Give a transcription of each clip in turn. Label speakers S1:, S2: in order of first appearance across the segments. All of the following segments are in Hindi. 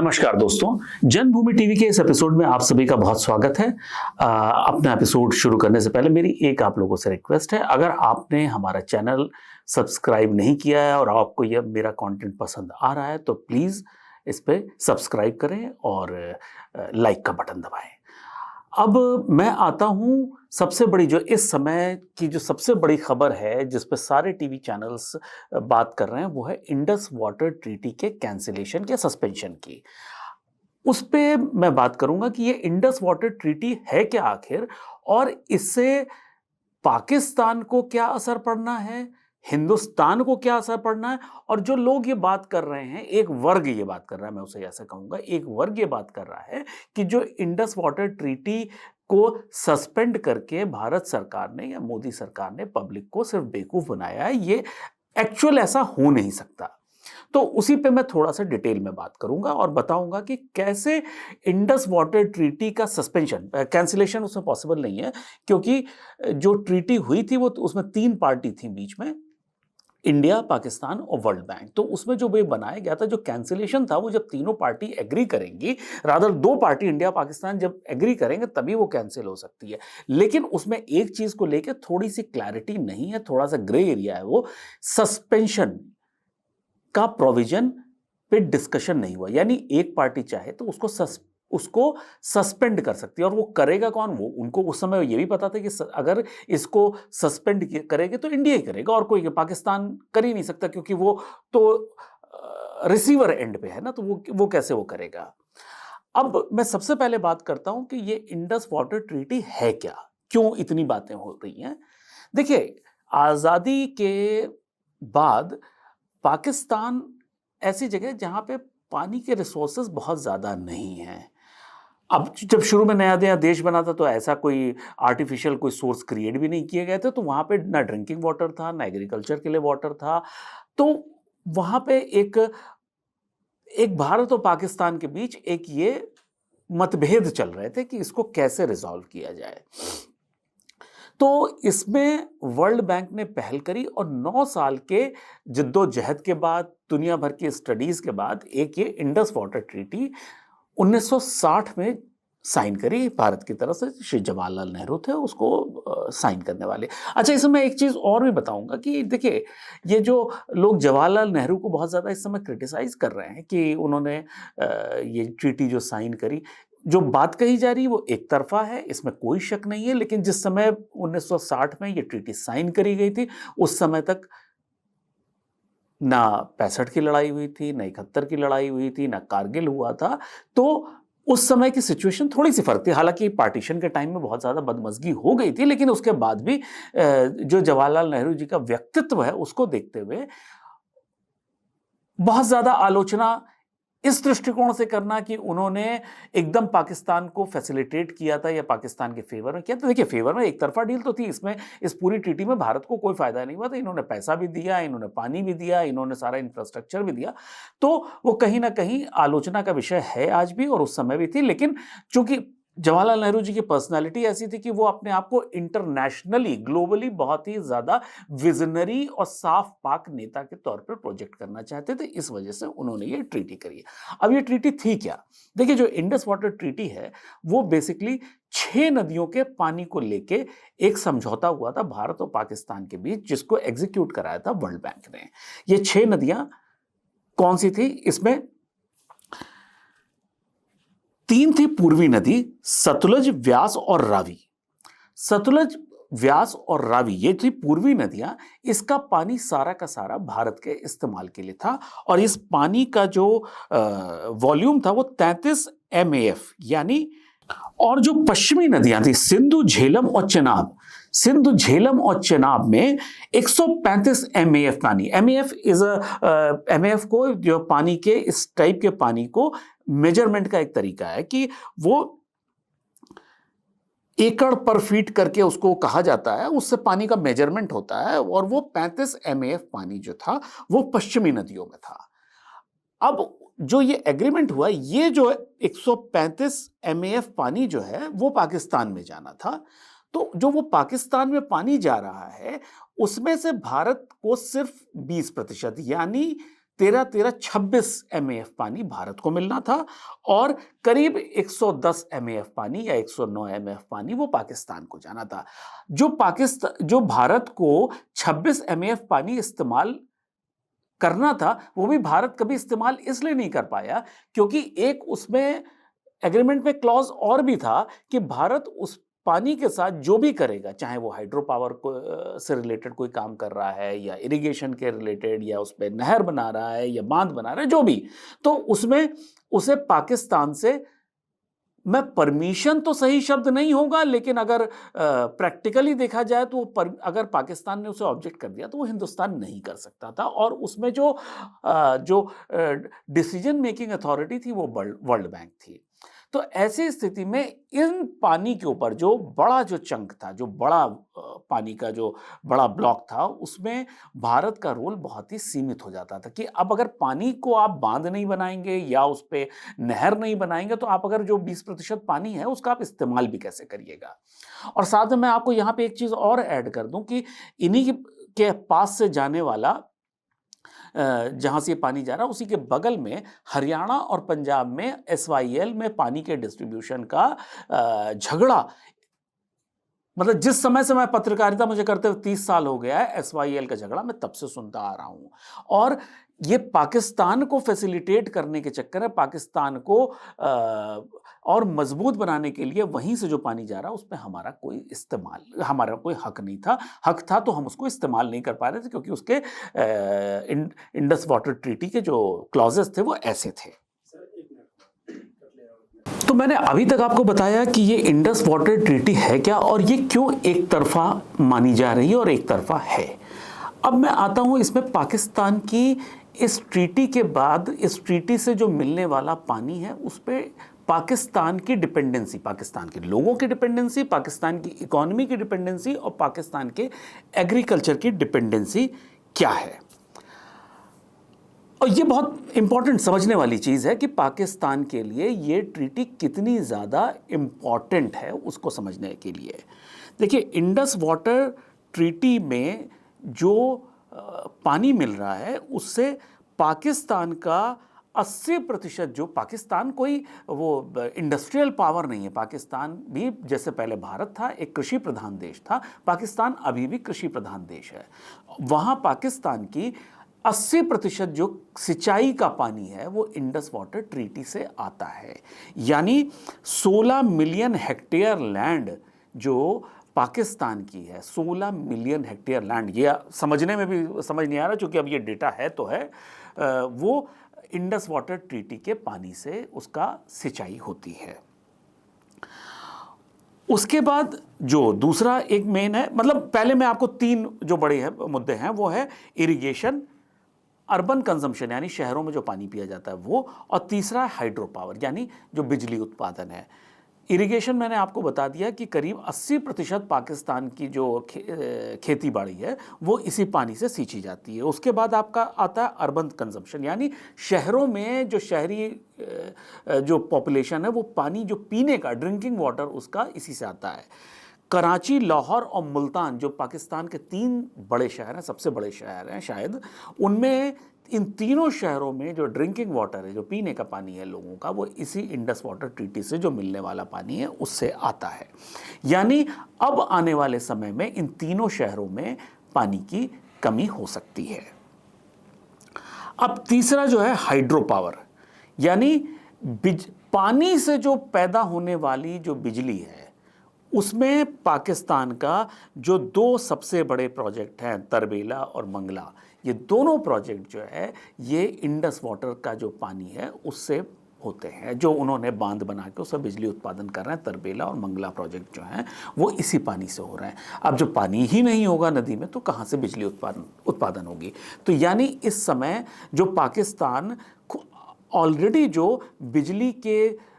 S1: नमस्कार दोस्तों, जन्मभूमि टीवी के इस एपिसोड में आप सभी का बहुत स्वागत है। अपना एपिसोड शुरू करने से पहले मेरी एक आप लोगों से रिक्वेस्ट है, अगर आपने हमारा चैनल सब्सक्राइब नहीं किया है और आपको यह मेरा कंटेंट पसंद आ रहा है तो प्लीज़ इस पे सब्सक्राइब करें और लाइक का बटन दबाएं। अब मैं आता हूं सबसे बड़ी जो इस समय की जो सबसे बड़ी खबर है जिस पे सारे टीवी चैनल्स बात कर रहे हैं, वो है इंडस वाटर ट्रीटी के कैंसिलेशन या सस्पेंशन की। उस पे मैं बात करूंगा कि ये इंडस वाटर ट्रीटी है क्या आखिर, और इससे पाकिस्तान को क्या असर पड़ना है, हिंदुस्तान को क्या असर पड़ना है। और जो लोग ये बात कर रहे हैं, एक वर्ग ये बात कर रहा है, मैं उसे ऐसे कहूंगा, एक वर्ग ये बात कर रहा है कि जो इंडस वाटर ट्रीटी को सस्पेंड करके भारत सरकार ने या मोदी सरकार ने पब्लिक को सिर्फ बेवकूफ बनाया है, ये एक्चुअल ऐसा हो नहीं सकता। तो उसी पे मैं थोड़ा सा डिटेल में बात करूंगा और बताऊंगा कि कैसे इंडस वाटर ट्रीटी का सस्पेंशन, कैंसिलेशन उसमें पॉसिबल नहीं है, क्योंकि जो ट्रीटी हुई थी वो उसमें 3 पार्टी थी बीच में, इंडिया, पाकिस्तान और वर्ल्ड बैंक। तो उसमें जो वे बनाया गया था, जो कैंसिलेशन था, वो जब तीनों पार्टी एग्री करेंगी, रादर 2 पार्टी इंडिया पाकिस्तान जब एग्री करेंगे तभी वो कैंसिल हो सकती है। लेकिन उसमें एक चीज को लेकर थोड़ी सी क्लैरिटी नहीं है, थोड़ा सा ग्रे एरिया है, वो सस्पेंशन का प्रोविजन पे डिस्कशन नहीं हुआ। यानी एक पार्टी चाहे तो उसको सस्पेंड कर सकती है, और वो करेगा कौन? वो उनको उस समय ये भी पता था कि अगर इसको सस्पेंड करेंगे तो इंडिया ही करेगा, और कोई पाकिस्तान कर ही नहीं सकता, क्योंकि वो तो रिसीवर एंड पे है ना, तो वो कैसे वो करेगा। अब मैं सबसे पहले बात करता हूं कि ये इंडस वाटर ट्रीटी है क्या, क्यों इतनी बातें हो रही हैं। देखिए, आजादी के बाद पाकिस्तान ऐसी जगह है जहां पे पानी के रिसोर्सेज बहुत ज्यादा नहीं हैं। अब जब शुरू में नया नया देश बना था तो ऐसा कोई आर्टिफिशियल कोई सोर्स क्रिएट भी नहीं किए गए थे, तो वहां पे ना ड्रिंकिंग वाटर था, ना एग्रीकल्चर के लिए वाटर था। तो वहां पे एक एक भारत और पाकिस्तान के बीच एक ये मतभेद चल रहे थे कि इसको कैसे रिजॉल्व किया जाए। तो इसमें वर्ल्ड बैंक ने पहल करी, और 9 साल के जिद्दोजहद के बाद, दुनिया भर की स्टडीज के बाद, एक ये इंडस वाटर ट्रीटी 1960 में साइन करी भारत की तरफ से। श्री जवाहरलाल नेहरू थे उसको साइन करने वाले। अच्छा, इसमें एक चीज और भी बताऊंगा कि देखिए, ये जो लोग जवाहरलाल नेहरू को बहुत ज्यादा इस समय क्रिटिसाइज कर रहे हैं कि उन्होंने ये ट्रीटी जो साइन करी, जो बात कही जा रही है वो एक तरफा है, इसमें कोई शक नहीं है। लेकिन जिस समय 1960 में ये ट्रीटी साइन करी गई थी, उस समय तक ना 65 की लड़ाई हुई थी, ना 71 की लड़ाई हुई थी, ना कारगिल हुआ था। तो उस समय की सिचुएशन थोड़ी सी फर्क थी। हालांकि पार्टीशन के टाइम में बहुत ज्यादा बदमजगी हो गई थी, लेकिन उसके बाद भी जो जवाहरलाल नेहरू जी का व्यक्तित्व है उसको देखते हुए बहुत ज्यादा आलोचना इस दृष्टिकोण से करना कि उन्होंने एकदम पाकिस्तान को फैसिलिटेट किया था या पाकिस्तान के फेवर में किया था। देखिए, फेवर में एक तरफा डील तो थी, इसमें इस पूरी ट्रीटी में भारत को कोई फायदा नहीं हुआ था। इन्होंने पैसा भी दिया, इन्होंने पानी भी दिया, इन्होंने सारा इंफ्रास्ट्रक्चर भी दिया। तो वो कहीं ना कहीं आलोचना का विषय है आज भी, और उस समय भी थी। लेकिन चूंकि जवाहरलाल नेहरू जी की पर्सनालिटी ऐसी थी कि वो अपने आप को इंटरनेशनली, ग्लोबली बहुत ही ज्यादा विजनरी और साफ पाक नेता के तौर पर प्रोजेक्ट करना चाहते थे, इस वजह से उन्होंने ये ट्रीटी करी। अब ये ट्रीटी थी क्या? देखिए, जो इंडस वाटर ट्रीटी है वो बेसिकली 6 नदियों के पानी को लेके एक समझौता हुआ था भारत और पाकिस्तान के बीच, जिसको एग्जीक्यूट कराया था वर्ल्ड बैंक ने। ये 6 नदियां कौन सी थी? इसमें 3 थी पूर्वी नदी, सतलुज, व्यास और रावी। सतलुज, व्यास और रावी ये थी पूर्वी नदियां। इसका पानी सारा का सारा भारत के इस्तेमाल के लिए था, और इस पानी का जो वॉल्यूम था वो 33 MAF यानी। और जो पश्चिमी नदियां थी, सिंधु, झेलम और चेनाब, सिंधु, झेलम और चेनाब में 135 MAF पानी। MAF को, जो पानी के इस टाइप के पानी को मेजरमेंट का एक तरीका है कि वो एकड़ पर फीट करके उसको कहा जाता है, उससे पानी का मेजरमेंट होता है। और वो 35 MAF पानी जो था वो पश्चिमी नदियों में था। अब जो ये एग्रीमेंट हुआ, ये जो 135 MAF पानी जो है वो पाकिस्तान में जाना था। तो जो वो पाकिस्तान में पानी जा रहा है उसमें से भारत को सिर्फ 20% यानी 26 MAF पानी भारत को मिलना था और करीब 110 MAF पानी या 109 MAF पानी वो पाकिस्तान को जाना था। जो भारत को 26 MAF पानी इस्तेमाल करना था, वो भी भारत कभी इस्तेमाल इसलिए नहीं कर पाया क्योंकि एक उसमें एग्रीमेंट में क्लॉज और भी था कि भारत उस पानी के साथ जो भी करेगा, चाहे वो हाइड्रो पावर को से रिलेटेड कोई काम कर रहा है या इरिगेशन के रिलेटेड या उस पे नहर बना रहा है या बांध बना रहा है, जो भी, तो उसमें उसे पाकिस्तान से, मैं परमिशन तो सही शब्द नहीं होगा, लेकिन अगर प्रैक्टिकली देखा जाए तो अगर पाकिस्तान ने उसे ऑब्जेक्ट कर दिया तो वो हिंदुस्तान नहीं कर सकता था। और उसमें जो डिसीजन मेकिंग अथॉरिटी थी वो वर्ल्ड बैंक थी। तो ऐसी स्थिति में इन पानी के ऊपर जो बड़ा जो चंक था, जो बड़ा पानी का जो बड़ा ब्लॉक था, उसमें भारत का रोल बहुत ही सीमित हो जाता था कि अब अगर पानी को आप बांध नहीं बनाएंगे या उस पे नहर नहीं बनाएंगे तो आप अगर जो 20% पानी है उसका आप इस्तेमाल भी कैसे करिएगा। और साथ में मैं आपको यहाँ पे एक चीज़ और ऐड कर दूं कि इन्हीं के पास से जाने वाला, जहाँ से ये पानी जा रहा है, उसी के बगल में हरियाणा और पंजाब में SYL में पानी के डिस्ट्रीब्यूशन का झगड़ा, मतलब जिस समय से मैं पत्रकारिता मुझे करते हुए 30 साल हो गया है, SYL का झगड़ा मैं तब से सुनता आ रहा हूँ। और ये पाकिस्तान को फैसिलिटेट करने के चक्कर में, पाकिस्तान को और मजबूत बनाने के लिए वहीं से जो पानी जा रहा है उसमें हमारा कोई हक नहीं था। हक था तो हम उसको इस्तेमाल नहीं कर पा रहे थे क्योंकि उसके इंडस वाटर ट्रीटी के जो क्लॉजेस थे वो ऐसे थे। तो मैंने अभी तक आपको बताया कि ये इंडस वाटर ट्रीटी है क्या और ये क्यों एक तरफा मानी जा रही है और एक तरफा है। अब मैं आता हूं इसमें पाकिस्तान की इस ट्रीटी के बाद, इस ट्रीटी से जो मिलने वाला पानी है उस पर पाकिस्तान की डिपेंडेंसी, पाकिस्तान के लोगों की डिपेंडेंसी, पाकिस्तान की इकोनॉमी की डिपेंडेंसी और पाकिस्तान के एग्रीकल्चर की डिपेंडेंसी क्या है। और ये बहुत इंपॉर्टेंट समझने वाली चीज़ है कि पाकिस्तान के लिए ये ट्रीटी कितनी ज़्यादा इंपॉर्टेंट है उसको समझने के लिए। देखिए, इंडस वाटर ट्रीटी में जो पानी मिल रहा है उससे पाकिस्तान का 80%, जो पाकिस्तान कोई वो इंडस्ट्रियल पावर नहीं है, पाकिस्तान भी जैसे पहले भारत था एक कृषि प्रधान देश था, पाकिस्तान अभी भी कृषि प्रधान देश है। वहाँ पाकिस्तान की 80% जो सिंचाई का पानी है वो इंडस वाटर ट्रीटी से आता है। यानी 16 मिलियन हेक्टेयर लैंड जो पाकिस्तान की है, 16 मिलियन हेक्टेयर लैंड, ये समझने में भी समझ नहीं आ रहा क्योंकि अब ये डेटा है तो है, वो इंडस वाटर ट्रीटी के पानी से उसका सिंचाई होती है। उसके बाद जो दूसरा एक मेन है, मतलब पहले मैं आपको 3 जो बड़े मुद्दे हैं वो है इरिगेशन, अर्बन कंजम्पशन यानी शहरों में जो पानी पिया जाता है वो, और तीसरा हाइड्रो पावर यानी जो बिजली उत्पादन है। इरिगेशन मैंने आपको बता दिया कि करीब 80% पाकिस्तान की जो खेती बाड़ी है वो इसी पानी से सींची जाती है। उसके बाद आपका आता है अर्बन कंजम्पशन, यानी शहरों में जो शहरी जो पॉपुलेशन है वो पानी जो पीने का, ड्रिंकिंग वाटर, उसका इसी से आता है। कराची, लाहौर और मुल्तान जो पाकिस्तान के 3 बड़े शहर हैं, सबसे बड़े शहर हैं शायद, उनमें इन तीनों शहरों में जो ड्रिंकिंग वाटर है, जो पीने का पानी है लोगों का, वो इसी इंडस वाटर ट्रीटी से जो मिलने वाला पानी है उससे आता है। यानी अब आने वाले समय में इन तीनों शहरों में पानी की कमी हो सकती है। अब तीसरा जो है हाइड्रो पावर, यानी पानी से जो पैदा होने वाली जो बिजली है उसमें पाकिस्तान का जो 2 सबसे बड़े प्रोजेक्ट हैं, तरबेला और मंगला, ये दोनों प्रोजेक्ट जो है ये इंडस वाटर का जो पानी है उससे होते हैं। जो उन्होंने बांध बना के उससे बिजली उत्पादन कर रहे हैं, तरबेला और मंगला प्रोजेक्ट जो हैं वो इसी पानी से हो रहे हैं। अब जब पानी ही नहीं होगा नदी में तो कहाँ से बिजली उत्पादन होगी। तो यानी इस समय जो पाकिस्तान ऑलरेडी जो बिजली के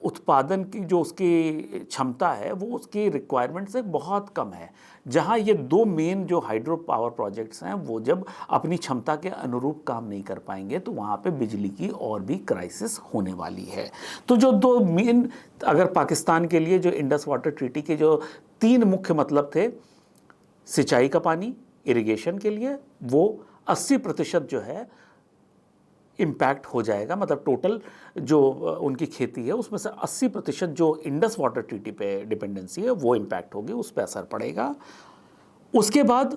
S1: उत्पादन की जो उसकी क्षमता है वो उसकी रिक्वायरमेंट से बहुत कम है। जहाँ ये 2 मेन जो हाइड्रो पावर प्रोजेक्ट्स हैं वो जब अपनी क्षमता के अनुरूप काम नहीं कर पाएंगे तो वहाँ पे बिजली की और भी क्राइसिस होने वाली है। तो जो 2 मेन, अगर पाकिस्तान के लिए जो इंडस वाटर ट्रीटी के जो 3 मुख्य मतलब थे, सिंचाई का पानी, इरिगेशन के लिए, वो 80% जो है इम्पैक्ट हो जाएगा, मतलब टोटल जो उनकी खेती है उसमें से 80% जो इंडस वाटर ट्रीटी पे डिपेंडेंसी है वो इम्पैक्ट होगी, उस पर असर पड़ेगा। उसके बाद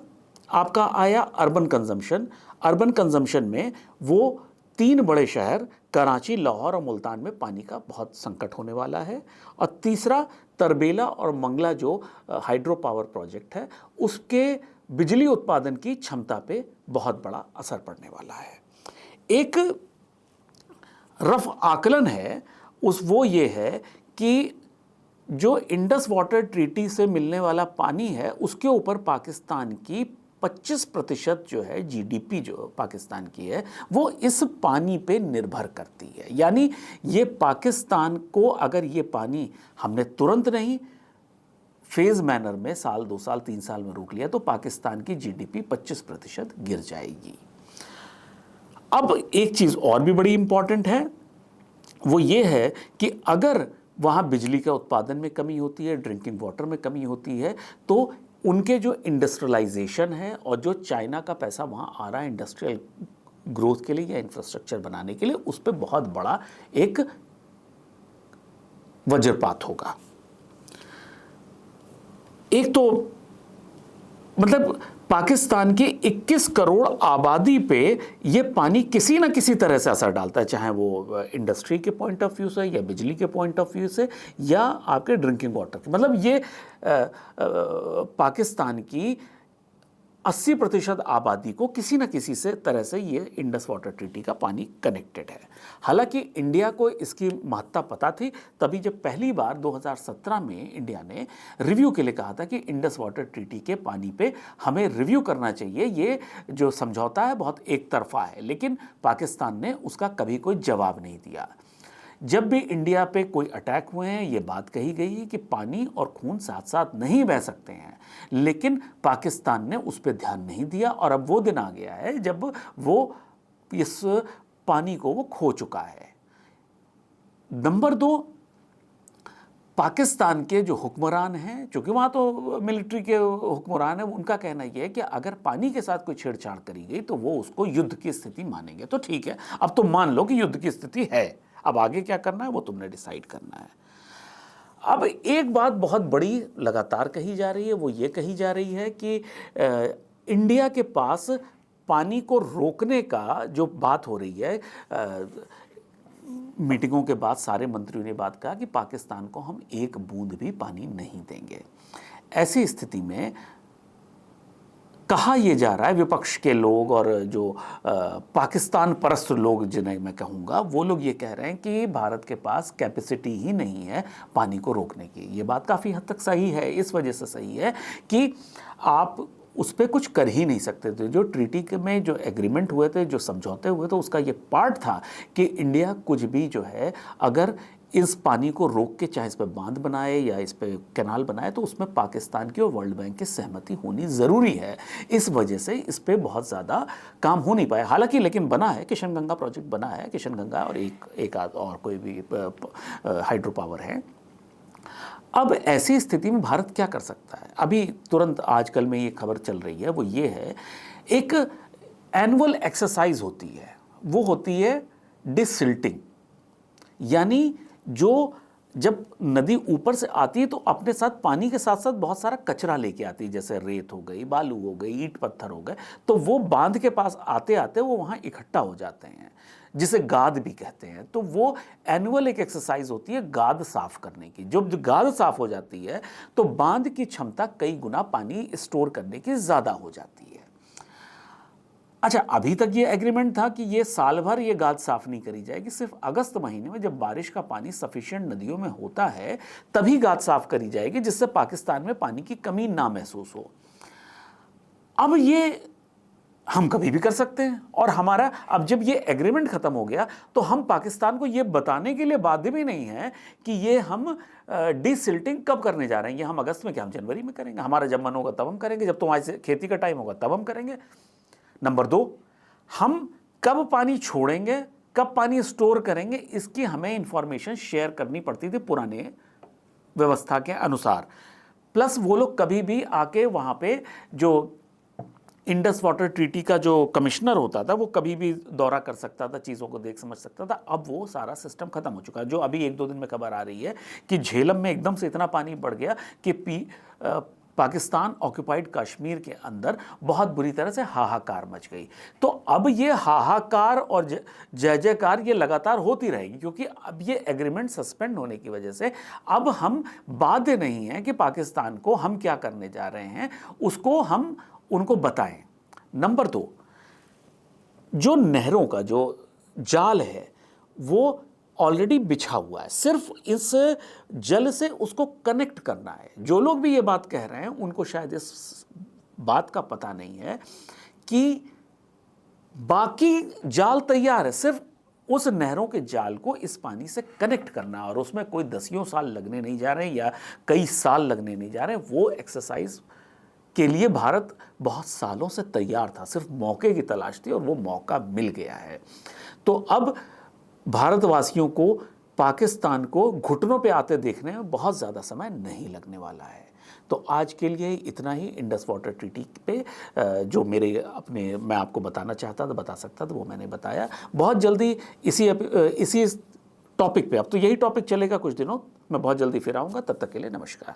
S1: आपका आया अर्बन कंजम्पशन। अर्बन कंजम्पशन में वो 3 बड़े शहर कराची, लाहौर और मुल्तान में पानी का बहुत संकट होने वाला है। और तीसरा तरबेला और मंगला जो हाइड्रो पावर प्रोजेक्ट है उसके बिजली उत्पादन की क्षमता पे बहुत बड़ा असर पड़ने वाला है। एक रफ आकलन है वो ये है कि जो इंडस वाटर ट्रीटी से मिलने वाला पानी है उसके ऊपर पाकिस्तान की 25% जो है जीडीपी जो पाकिस्तान की है वो इस पानी पे निर्भर करती है। यानी ये पाकिस्तान को अगर ये पानी हमने तुरंत नहीं फेज मैनर में साल 2 साल 3 साल में रोक लिया तो पाकिस्तान की जीडीपी 25% गिर जाएगी। अब एक चीज और भी बड़ी इंपॉर्टेंट है, वो ये है कि अगर वहाँ बिजली के उत्पादन में कमी होती है, ड्रिंकिंग वाटर में कमी होती है, तो उनके जो इंडस्ट्रियलाइजेशन है और जो चाइना का पैसा वहाँ आ रहा है इंडस्ट्रियल ग्रोथ के लिए या इंफ्रास्ट्रक्चर बनाने के लिए, उस पर बहुत बड़ा एक वज्रपात होगा। एक तो मतलब पाकिस्तान की 21 करोड़ आबादी पे ये पानी किसी ना किसी तरह से असर डालता है, चाहे वो इंडस्ट्री के पॉइंट ऑफ व्यू से या बिजली के पॉइंट ऑफ व्यू से या आपके ड्रिंकिंग वाटर के। मतलब ये पाकिस्तान की 80% आबादी को किसी न किसी से तरह से ये इंडस वाटर ट्रीटी का पानी कनेक्टेड है। हालांकि इंडिया को इसकी महत्ता पता थी, तभी जब पहली बार 2017 में इंडिया ने रिव्यू के लिए कहा था कि इंडस वाटर ट्रीटी के पानी पे हमें रिव्यू करना चाहिए, ये जो समझौता है बहुत एक तरफा है, लेकिन पाकिस्तान ने उसका कभी कोई जवाब नहीं दिया। जब भी इंडिया पे कोई अटैक हुए हैं ये बात कही गई है कि पानी और खून साथ साथ नहीं बह सकते हैं, लेकिन पाकिस्तान ने उस पर ध्यान नहीं दिया और अब वो दिन आ गया है जब वो इस पानी को वो खो चुका है। नंबर 2, पाकिस्तान के जो हुक्मरान हैं, चूंकि वहाँ तो मिलिट्री के हुक्मरान हैं, उनका कहना यह है कि अगर पानी के साथ कोई छेड़छाड़ करी गई तो वो उसको युद्ध की स्थिति मानेंगे। तो ठीक है, अब तो मान लो कि युद्ध की स्थिति है, अब आगे क्या करना है वो तुमने डिसाइड करना है। अब एक बात बहुत बड़ी लगातार कही जा रही है, वो ये कही जा रही है कि इंडिया के पास पानी को रोकने का जो बात हो रही है, मीटिंगों के बाद सारे मंत्रियों ने बात कहा कि पाकिस्तान को हम एक बूंद भी पानी नहीं देंगे। ऐसी स्थिति में कहा यह जा रहा है, विपक्ष के लोग और जो पाकिस्तान परस्त लोग जिन्हें मैं कहूँगा, वो लोग ये कह रहे हैं कि भारत के पास कैपेसिटी ही नहीं है पानी को रोकने की। ये बात काफ़ी हद तक सही है, इस वजह से सही है कि आप उस पर कुछ कर ही नहीं सकते थे। जो ट्रीटी में जो एग्रीमेंट हुए थे, जो समझौते हुए थे, उसका ये पार्ट था कि इंडिया कुछ भी जो है अगर इस पानी को रोक के चाहे इस पर बांध बनाए या इस पर कैनाल बनाए तो उसमें पाकिस्तान की और वर्ल्ड बैंक की सहमति होनी ज़रूरी है। इस वजह से इस पर बहुत ज़्यादा काम हो नहीं पाया। हालांकि लेकिन बना है, किशन गंगा प्रोजेक्ट बना है, किशन गंगा और एक आध और कोई भी हाइड्रो पावर है। अब ऐसी स्थिति में भारत क्या कर सकता है? अभी तुरंत आजकल में ये खबर चल रही है, वो ये है एक एनुअल एक्सरसाइज होती है, वो होती है डिसिल्टिंग। यानी जो जब नदी ऊपर से आती है तो अपने साथ पानी के साथ साथ बहुत सारा कचरा लेके आती है, जैसे रेत हो गई, बालू हो गई, ईंट पत्थर हो गए, तो वो बांध के पास आते आते वो वहाँ इकट्ठा हो जाते हैं, जिसे गाद भी कहते हैं। तो वो एनुअल एक एक्सरसाइज होती है गाद साफ करने की। जब गाद साफ हो जाती है तो बांध की क्षमता कई गुना पानी स्टोर करने की ज़्यादा हो जाती है। अच्छा, अभी तक ये एग्रीमेंट था कि ये साल भर ये गाद साफ नहीं करी जाएगी, सिर्फ अगस्त महीने में जब बारिश का पानी सफिशिएंट नदियों में होता है तभी गाद साफ करी जाएगी, जिससे पाकिस्तान में पानी की कमी ना महसूस हो। अब ये हम कभी भी कर सकते हैं और हमारा अब जब ये एग्रीमेंट खत्म हो गया तो हम पाकिस्तान को ये बताने के लिए बाध्य भी नहीं है कि ये हम डिसिल्टिंग कब करने जा रहे हैं। ये हम अगस्त में क्या, हम जनवरी में करेंगे? हमारा जब मन होगा तब हम करेंगे, जब तुम्हारे खेती का टाइम होगा तब हम करेंगे। नंबर 2, हम कब पानी छोड़ेंगे, कब पानी स्टोर करेंगे, इसकी हमें इंफॉर्मेशन शेयर करनी पड़ती थी पुराने व्यवस्था के अनुसार। प्लस वो लोग कभी भी आके वहाँ पे जो इंडस वाटर ट्रीटी का जो कमिश्नर होता था वो कभी भी दौरा कर सकता था, चीज़ों को देख समझ सकता था। अब वो सारा सिस्टम खत्म हो चुका है। जो अभी 1-2 दिन में खबर आ रही है कि झेलम में एकदम से इतना पानी बढ़ गया कि पाकिस्तान ऑक्युपाइड कश्मीर के अंदर बहुत बुरी तरह से हाहाकार मच गई। तो अब ये हाहाकार और जय जयकार ये लगातार होती रहेगी, क्योंकि अब ये एग्रीमेंट सस्पेंड होने की वजह से अब हम बाध्य नहीं हैं कि पाकिस्तान को हम क्या करने जा रहे हैं उसको हम उनको बताएं। नंबर 2, जो नहरों का जो जाल है वो ऑलरेडी बिछा हुआ है, सिर्फ इस जल से उसको कनेक्ट करना है। जो लोग भी ये बात कह रहे हैं उनको शायद इस बात का पता नहीं है कि बाकी जाल तैयार है, सिर्फ उस नहरों के जाल को इस पानी से कनेक्ट करना, और उसमें कोई दसियों साल लगने नहीं जा रहे या कई साल लगने नहीं जा रहे। वो एक्सरसाइज के लिए भारत बहुत सालों से तैयार था, सिर्फ मौके की तलाश थी और वो मौका मिल गया है। तो अब भारतवासियों को पाकिस्तान को घुटनों पे आते देखने में बहुत ज़्यादा समय नहीं लगने वाला है। तो आज के लिए इतना ही इंडस वाटर ट्रीटी पे जो मैं आपको बताना चाहता था, बता सकता था, वो मैंने बताया। बहुत जल्दी इसी टॉपिक पे, अब तो यही टॉपिक चलेगा कुछ दिनों, मैं बहुत जल्दी फिर आऊँगा। तब तक के लिए नमस्कार।